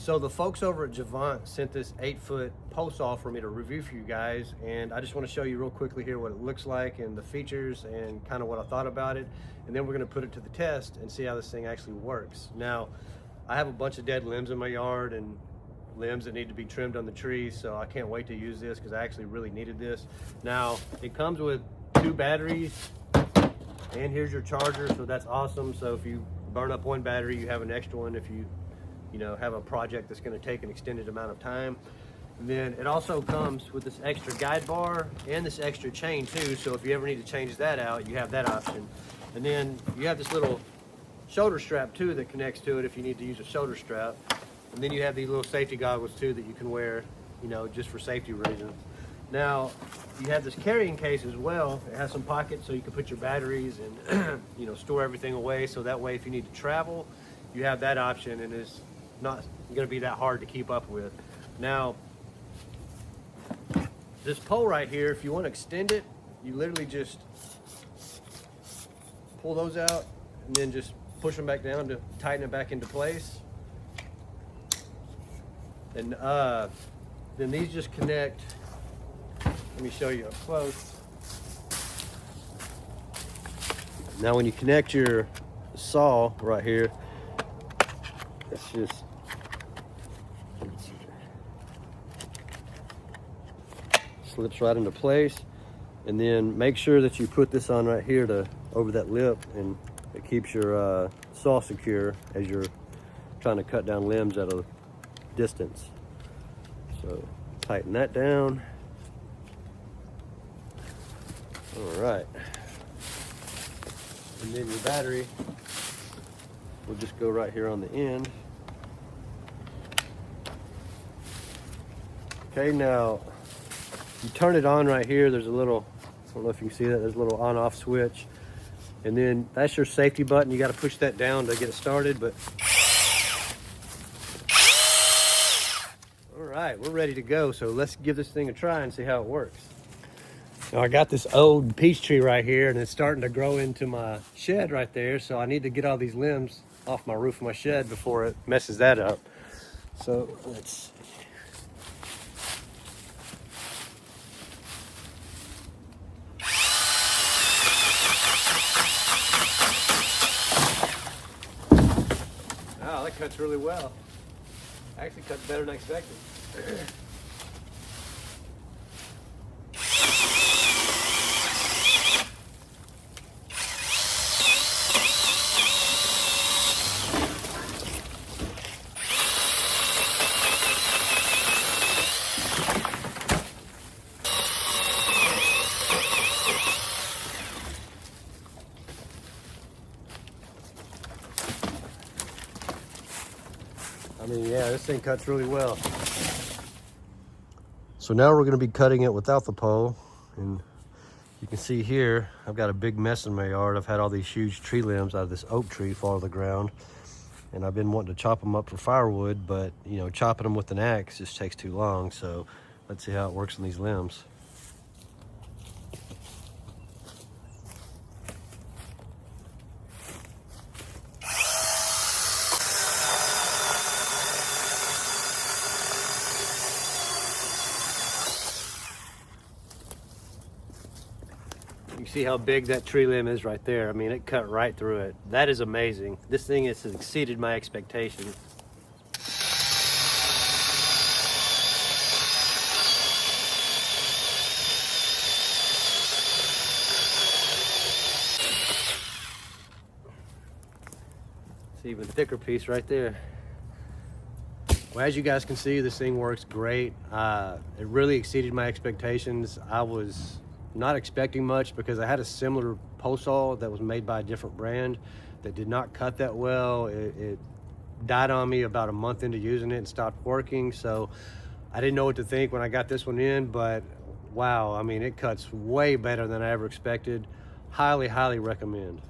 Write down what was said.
So the folks over at Javant sent this 8-foot pole saw for me to review for you guys, and I just want to show you real quickly here what it looks like and the features and kind of what I thought about it, and then we're going to put it to the test and see how this thing actually works. Now, I have a bunch of dead limbs in my yard and limbs that need to be trimmed on the trees, so I can't wait to use this because I actually really needed this. Now, it comes with 2 batteries, and here's your charger, so that's awesome. So if you burn up one battery, you have an extra one if you have a project that's going to take an extended amount of time. And then it also comes with this extra guide bar and this extra chain too, so if you ever need to change that out, you have that option. And then you have this little shoulder strap too that connects to it if you need to use a shoulder strap. And then you have these little safety goggles too that you can wear, just for safety reasons. Now, you have this carrying case as well. It has some pockets so you can put your batteries and store everything away, so that way if you need to travel, you have that option, and it's not going to be that hard to keep up with. Now, this pole right here, if you want to extend it, you literally just pull those out and then just push them back down to tighten it back into place. And then these just connect. Let me show you up close. Now when you connect your saw right here, it's just slips right into place, and then make sure that you put this on right here to over that lip, and it keeps your saw secure as you're trying to cut down limbs at a distance. So tighten that down. All right, and then your battery will just go right here on the end. Okay, now you turn it on right here. There's a little, I don't know if you can see that, there's a little on-off switch. And then that's your safety button. You got to push that down to get it started, but all right, we're ready to go. So let's give this thing a try and see how it works. Now I got this old peach tree right here, and it's starting to grow into my shed right there. So I need to get all these limbs off my roof of my shed before it messes that up. So let's wow, that cuts really well. Actually cuts better than I expected. I mean, yeah, this thing cuts really well. So now we're going to be cutting it without the pole, and you can see here I've got a big mess in my yard. I've had all these huge tree limbs out of this oak tree fall to the ground, and I've been wanting to chop them up for firewood, but chopping them with an axe just takes too long. So let's see how it works on these limbs. You see how big that tree limb is right there. I mean, it cut right through it. That is amazing. This thing has exceeded my expectations. It's an even thicker piece right there. Well, as you guys can see, this thing works great. It really exceeded my expectations. I was not expecting much because I had a similar pole saw that was made by a different brand that did not cut that well. It died on me about a month into using it and stopped working. So I didn't know what to think when I got this one in, but wow, I mean, it cuts way better than I ever expected. Highly, highly recommend.